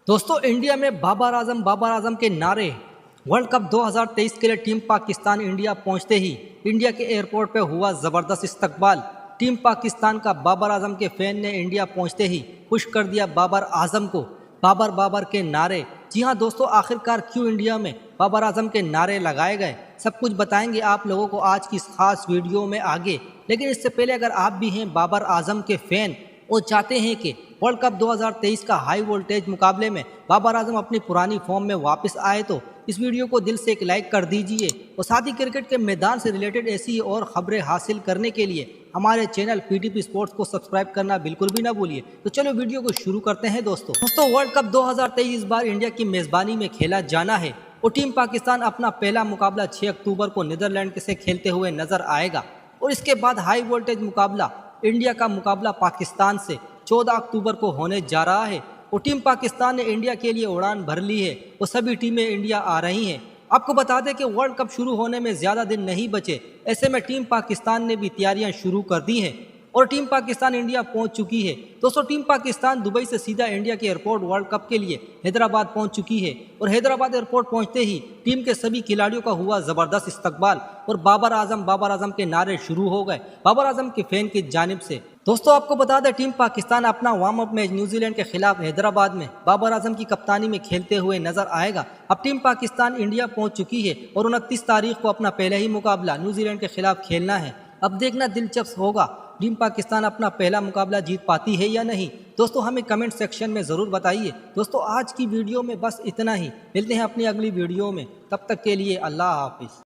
दोस्तों इंडिया में बाबर आजम के नारे। वर्ल्ड कप 2023 के लिए टीम पाकिस्तान इंडिया पहुंचते ही इंडिया के एयरपोर्ट पे हुआ ज़बरदस्त इस्तकबाल। टीम पाकिस्तान का बाबर आजम के फैन ने इंडिया पहुंचते ही पुश कर दिया बाबर आजम को। बाबर बाबर के नारे। जी हां दोस्तों, आखिरकार क्यों इंडिया में बाबर आजम के नारे लगाए गए, सब कुछ बताएंगे आप लोगों को आज की इस खास वीडियो में आगे। लेकिन इससे पहले अगर आप भी हैं बाबर आजम के फैन और चाहते हैं कि वर्ल्ड कप 2023 का हाई वोल्टेज मुकाबले में बाबर आजम अपनी पुरानी फॉर्म में वापस आए तो इस वीडियो को दिल से एक लाइक कर दीजिए। और साथ ही क्रिकेट के मैदान से रिलेटेड ऐसी और खबरें हासिल करने के लिए हमारे चैनल पीटीपी स्पोर्ट्स को सब्सक्राइब करना बिल्कुल भी ना भूलिए। तो चलो वीडियो को शुरू करते हैं दोस्तों वर्ल्ड कप 2023 इस बार इंडिया की मेज़बानी में खेला जाना है और टीम पाकिस्तान अपना पहला मुकाबला 6 अक्टूबर को नीदरलैंड से खेलते हुए नजर आएगा। और इसके बाद हाई वोल्टेज मुकाबला इंडिया का मुकाबला पाकिस्तान से 14 अक्टूबर को होने जा रहा है। और टीम पाकिस्तान ने इंडिया के लिए उड़ान भर ली है और सभी टीमें इंडिया आ रही हैं। आपको बता दें कि वर्ल्ड कप शुरू होने में ज़्यादा दिन नहीं बचे, ऐसे में टीम पाकिस्तान ने भी तैयारियां शुरू कर दी हैं और टीम पाकिस्तान इंडिया पहुंच चुकी है। दोस्तों टीम पाकिस्तान दुबई से सीधा इंडिया के एयरपोर्ट वर्ल्ड कप के लिए हैदराबाद पहुंच चुकी है और हैदराबाद एयरपोर्ट पहुंचते ही टीम के सभी खिलाड़ियों का हुआ ज़बरदस्त इस्तकबाल और बाबर आजम के नारे शुरू हो गए बाबर आजम के फैन की जानिब से। दोस्तों आपको बता दें टीम पाकिस्तान अपना वार्म अप मैच न्यूजीलैंड के खिलाफ हैदराबाद में बाबर आजम की कप्तानी में खेलते हुए नजर आएगा। अब टीम पाकिस्तान इंडिया पहुंच चुकी है और 29 तारीख को अपना पहला ही मुकाबला न्यूजीलैंड के खिलाफ खेलना है। अब देखना दिलचस्प होगा टीम पाकिस्तान अपना पहला मुकाबला जीत पाती है या नहीं। दोस्तों हमें कमेंट सेक्शन में ज़रूर बताइए। दोस्तों आज की वीडियो में बस इतना ही, मिलते हैं अपनी अगली वीडियो में, तब तक के लिए अल्लाह हाफिज़।